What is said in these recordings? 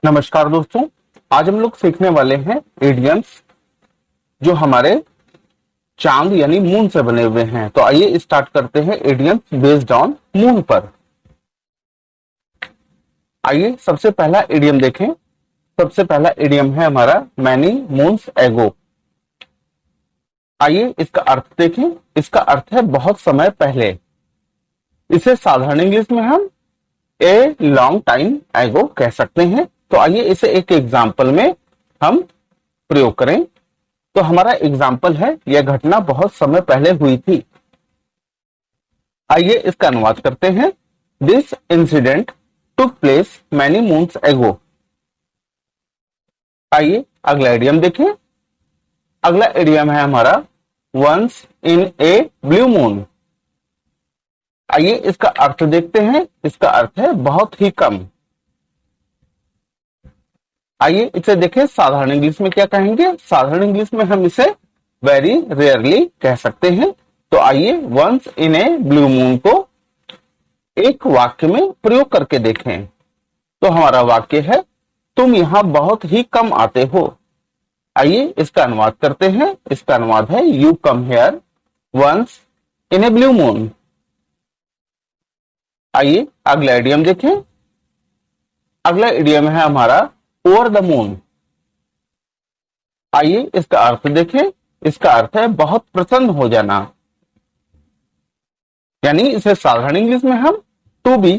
नमस्कार दोस्तों, आज हम लोग सीखने वाले हैं इडियम्स जो हमारे चांद यानी मून से बने हुए हैं। तो आइए स्टार्ट करते हैं इडियम्स बेस्ड ऑन मून पर। आइए सबसे पहला इडियम देखें। सबसे पहला इडियम है हमारा मैनी मून्स एगो। आइए इसका अर्थ देखें। इसका अर्थ है बहुत समय पहले। इसे साधारण इंग्लिश में हम ए लॉन्ग टाइम एगो कह सकते हैं। तो आइए इसे एक एग्जाम्पल में हम प्रयोग करें। तो हमारा एग्जाम्पल है, यह घटना बहुत समय पहले हुई थी। आइए इसका अनुवाद करते हैं। This incident took place many moons ago. आइए अगला इडियम देखें। अगला इडियम है हमारा once in a blue moon. आइए इसका अर्थ देखते हैं। इसका अर्थ है बहुत ही कम। आइए इसे देखें साधारण इंग्लिश में क्या कहेंगे। साधारण इंग्लिश में हम इसे वेरी रेयरली कह सकते हैं। तो आइए once in a blue moon को एक वाक्य में प्रयोग करके देखें। तो हमारा वाक्य है, तुम यहां बहुत ही कम आते हो। आइए इसका अनुवाद करते हैं। इसका अनुवाद है, you come here once in a blue moon. आइए अगला इडियम देखें। अगला इडियम है हमारा ओवर द मून। आइए इसका अर्थ देखें। इसका अर्थ है बहुत प्रसन्न हो जाना, यानी इसे साधारण इंग्लिश में हम टू बी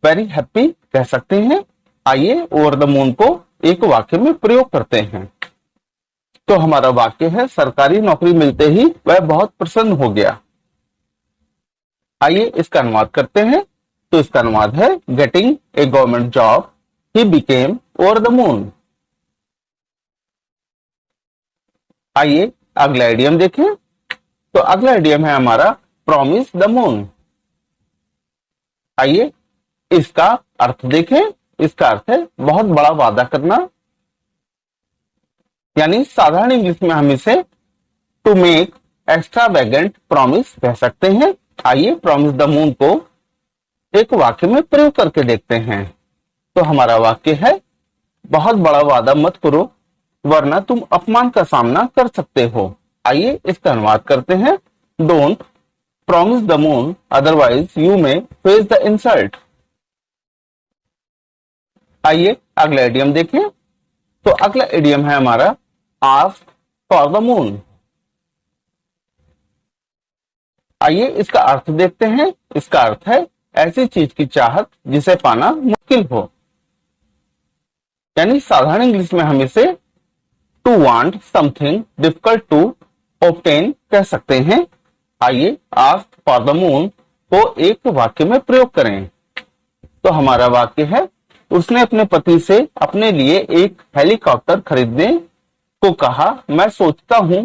वेरी हैप्पी कह सकते हैं। आइए ओवर द मून को एक वाक्य में प्रयोग करते हैं। तो हमारा वाक्य है, सरकारी नौकरी मिलते ही वह बहुत प्रसन्न हो गया। आइए इसका अनुवाद करते हैं। तो इसका अनुवाद है, getting a government job he became over the moon. आइए अगला इडियम देखें। तो अगला इडियम है हमारा प्रॉमिस द मून। आइए इसका अर्थ देखें। इसका अर्थ है बहुत बड़ा वादा करना, यानी साधारण इंग्लिश में हम इसे टू मेक एक्स्ट्रावेगेंट प्रॉमिस कह सकते हैं। आइए प्रॉमिस द मून को एक वाक्य में प्रयोग करके देखते हैं। तो हमारा वाक्य है, बहुत बड़ा वादा मत करो वरना तुम अपमान का सामना कर सकते हो। आइए इसका अनुवाद करते हैं। Don't promise the moon otherwise you may face the insult. आइए अगला इडियम देखें। तो अगला इडियम है हमारा आस्क फॉर द मून। आइए इसका अर्थ देखते हैं। इसका अर्थ है ऐसी चीज की चाहत जिसे पाना मुश्किल हो, यानी साधारण इंग्लिश में हम इसे to want something difficult to obtain कह सकते हैं। आइए आस्क फॉर द मून को एक वाक्य में प्रयोग करें। तो हमारा वाक्य है, उसने अपने पति से अपने लिए एक हेलीकॉप्टर खरीदने को कहा। मैं सोचता हूं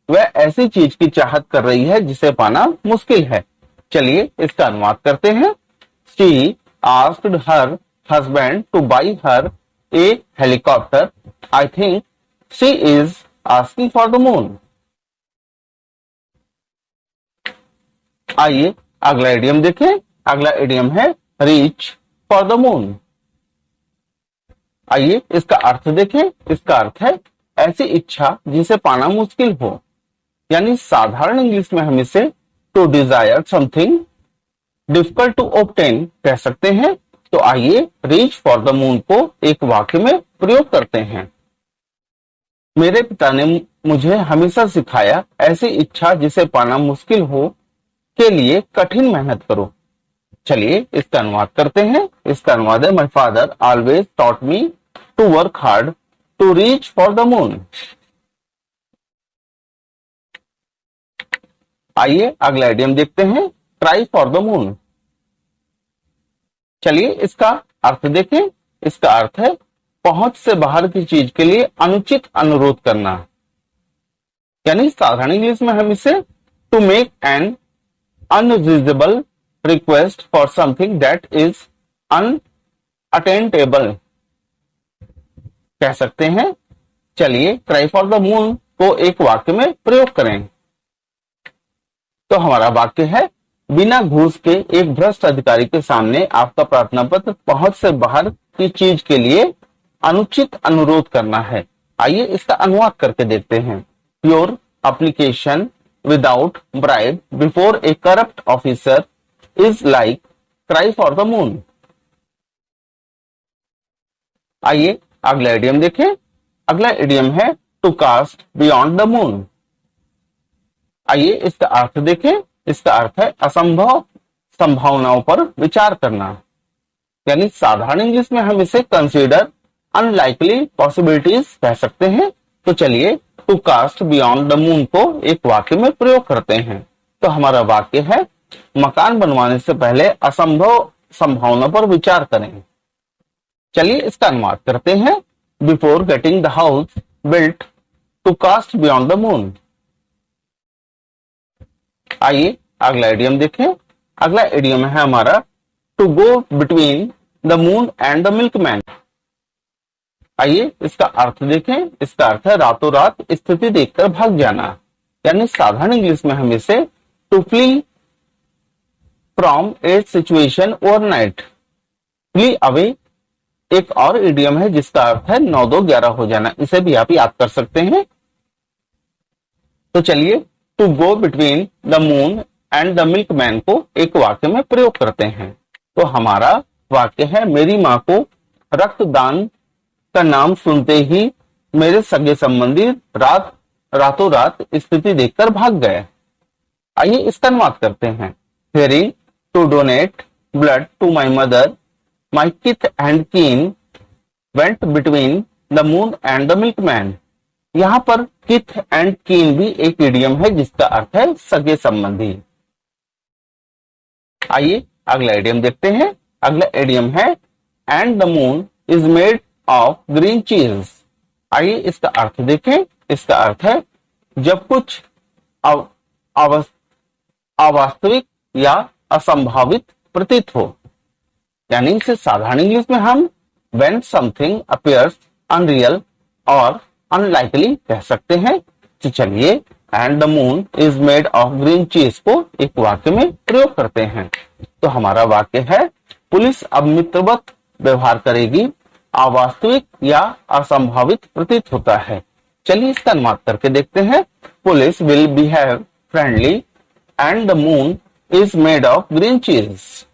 वह ऐसी चीज की चाहत कर रही है जिसे पाना मुश्किल है। चलिए इसका अनुवाद करते हैं। She asked her husband two by her A helicopter. I think she is asking for the moon. आइए अगला इडियम देखें। अगला इडियम है रीच फॉर द मून। आइए इसका अर्थ देखें। इसका अर्थ है ऐसी इच्छा जिसे पाना मुश्किल हो, यानी साधारण इंग्लिश में हम इसे to desire something difficult to obtain कह सकते हैं। तो आइए रीच फॉर द मून को एक वाक्य में प्रयोग करते हैं। मेरे पिता ने मुझे हमेशा सिखाया, ऐसी इच्छा जिसे पाना मुश्किल हो के लिए कठिन मेहनत करो। चलिए इसका अनुवाद करते हैं। इसका अनुवाद है, my father always taught me to work hard to reach for the moon. आइए अगला इडियम देखते हैं, ट्राई फॉर द मून। चलिए इसका अर्थ देखें। इसका अर्थ है पहुंच से बाहर की चीज के लिए अनुचित अनुरोध करना, यानी साधारण इंग्लिश में हम इसे to make an unreasonable request for something that is unattainable कह सकते हैं। चलिए ट्राई फॉर द मून को एक वाक्य में प्रयोग करें। तो हमारा वाक्य है, बिना घूस के एक भ्रष्ट अधिकारी के सामने आपका प्रार्थना पत्र पहुंच से बाहर की चीज के लिए अनुचित अनुरोध करना है। आइए इसका अनुवाद करके देखते हैं। Your application without bribe before a corrupt officer is like cry for the moon. आइए अगला इडियम देखें। अगला इडियम है to cast beyond the moon. आइए इसका अर्थ देखें। इसका अर्थ है असंभव संभावनाओं पर विचार करना, यानी साधारण इंग्लिश में हम इसे कंसीडर अनलाइकली पॉसिबिलिटीज कह सकते हैं। तो चलिए to cast beyond the moon को एक वाक्य में प्रयोग करते हैं। तो हमारा वाक्य है मकान बनवाने से पहले असंभव संभावना पर विचार करें। चलिए इसका अनुवाद करते हैं। Before getting the house built to cast beyond the moon. आइए अगला इडियम देखें। अगला इडियम है हमारा to go between the moon and the milkman. आइए इसका अर्थ देखें। इसका अर्थ है रातों रात स्थिति देखकर भाग जाना, यानी साधारण इंग्लिश में हम इसे to flee from a situation overnight. Flee away एक और इडियम है जिसका अर्थ है 9-2-11 हो जाना। इसे भी आप याद कर सकते हैं। तो चलिए to go between the moon and the milkman को एक वाक्य में प्रयोग करते हैं। तो हमारा वाक्य है मेरी मां को रक्तदान का नाम सुनते ही मेरे सगे संबंधी रातों रात स्थिति देखकर भाग गए। आइए इसका अनुवाद करते हैं। Hearing to donate blood to my mother my kith and kin went between the moon and the milkman. यहां पर किथ एंड कीन भी एक इडियम है जिसका अर्थ है सगे संबंधी। आइए अगला इडियम देखते हैं। अगला इडियम है and the moon is made of green चीज। आइए इसका अर्थ देखें। इसका अर्थ है जब कुछ अवास्तविक या असंभावित प्रतीत हो, यानी इसे साधारण इंग्लिश में हम when something appears unreal और अनलाइकली कह सकते हैं। तो चलिए and the moon is made of green चीज को एक वाक्य में प्रयोग करते हैं। तो हमारा वाक्य है पुलिस अब मित्रवत व्यवहार करेगी, अवास्तविक या असंभावित प्रतीत होता है। चलिए इसका अनुवाद करके देखते हैं। Police will behave friendly and the moon is made of green चीज।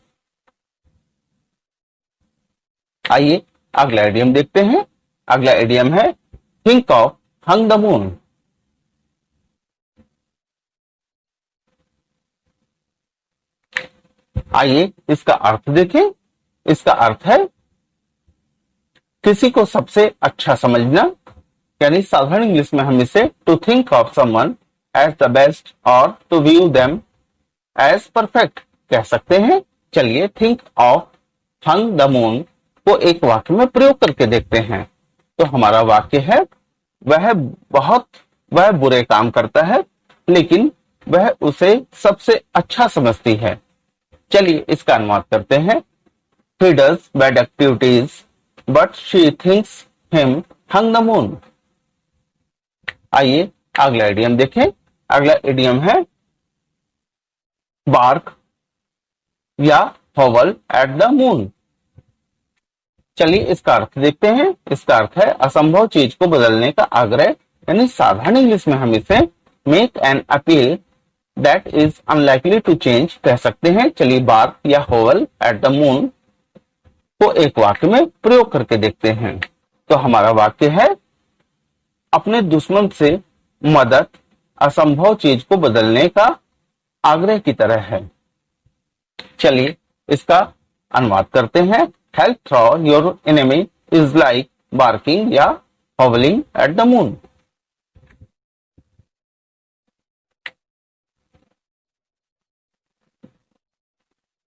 आइए अगला इडियम देखते हैं। अगला इडियम है think of hung the moon. आइए इसका अर्थ देखें। इसका अर्थ है किसी को सबसे अच्छा समझना, यानी साधारण इंग्लिश में हम इसे to think of someone as the best और to view them as perfect कह सकते हैं। चलिए think of hung the moon को एक वाक्य में प्रयोग करके देखते हैं। तो हमारा वाक्य है वह बुरे काम करता है लेकिन वह उसे सबसे अच्छा समझती है। चलिए इसका अनुवाद करते हैं। He does bad activities, but she thinks him hung the moon। आइए अगला इडियम देखें। अगला इडियम है बार्क या हॉवल एट द मून। चलिए इसका अर्थ देखते हैं। इसका अर्थ है असंभव चीज को बदलने का आग्रह, यानी साधारण इंग्लिश में हम इसे make an appeal that is unlikely to change कह सकते हैं। चलिए बार्क या हॉवल एट द मून को एक वाक्य में प्रयोग करके देखते हैं। तो हमारा वाक्य है अपने दुश्मन से मदद असंभव चीज को बदलने का आग्रह की तरह है। चलिए इसका अनुवाद करते हैं। Help throw your enemy is like barking या हॉवलिंग एट द मून।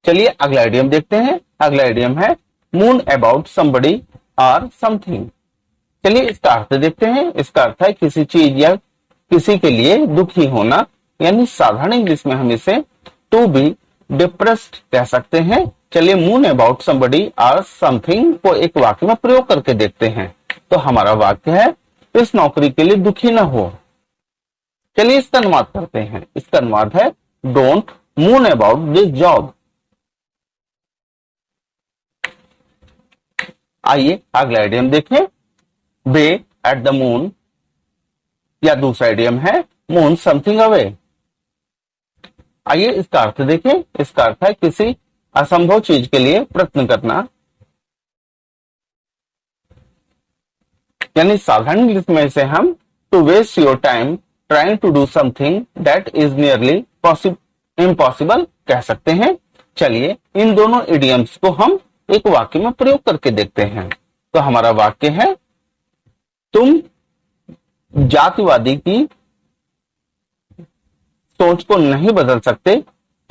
चलिए अगला इडियम देखते हैं। अगला इडियम है मून अबाउट समबडी और समथिंग। चलिए इसका अर्थ देखते हैं। इसका अर्थ है किसी चीज या किसी के लिए दुखी होना, यानी साधारण इंग्लिश में हम इसे टू बी डिप्रेस्ड कह सकते हैं। चलिए मून अबाउट समबडी और समथिंग को एक वाक्य में प्रयोग करके देखते हैं। तो हमारा वाक्य है इस नौकरी के लिए दुखी न हो। चलिए इसका अनुवाद करते हैं। इसका अनुवाद है don't moon about this job. आइए अगला इडियम देखें, बे एट द मून, या दूसरा इडियम है मून समथिंग अवे। आइए इसका अर्थ देखें। इसका अर्थ है किसी असंभव चीज के लिए प्रयत्न करना, यानी साधारण इंग्लिश में इसे हम to waste your time trying to do something that is nearly impossible कह सकते हैं। चलिए इन दोनों इडियम्स को हम एक वाक्य में प्रयोग करके देखते हैं। तो हमारा वाक्य है, तुम जातिवादी की सोच को नहीं बदल सकते,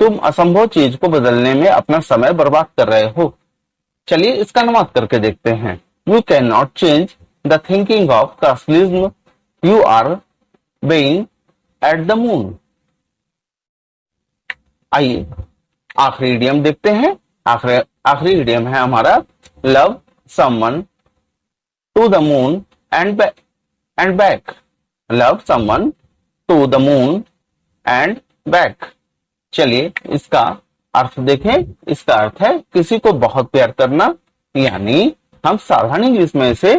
तुम असंभव चीज को बदलने में अपना समय बर्बाद कर रहे हो। चलिए इसका अनुवाद करके देखते हैं। You can not change the thinking of capitalism, you are being at the moon. आइए आखिरी इडियम देखते हैं। आखिरी इडियम है हमारा love someone to the moon and back. Love someone to the moon and back. चलिए इसका अर्थ देखें। इसका अर्थ है किसी को बहुत प्यार करना, यानी हम साधारण इंग्लिश में इसे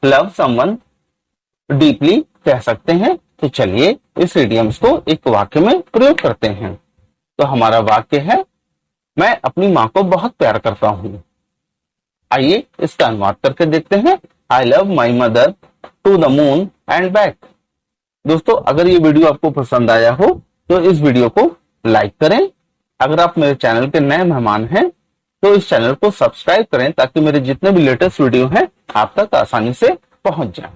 लव समवन डीपली कह सकते हैं। तो चलिए इस इडियम्स को एक वाक्य में प्रयोग करते हैं। तो हमारा वाक्य है, मैं अपनी माँ को बहुत प्यार करता हूं। आइए इसका अनुवाद करके देखते हैं। I love my mother to the moon and back. दोस्तों अगर ये वीडियो आपको पसंद आया हो तो इस वीडियो को लाइक करें। अगर आप मेरे चैनल के नए मेहमान हैं तो इस चैनल को सब्सक्राइब करें ताकि मेरे जितने भी लेटेस्ट वीडियो हैं आप तक आसानी से पहुंच जाएं।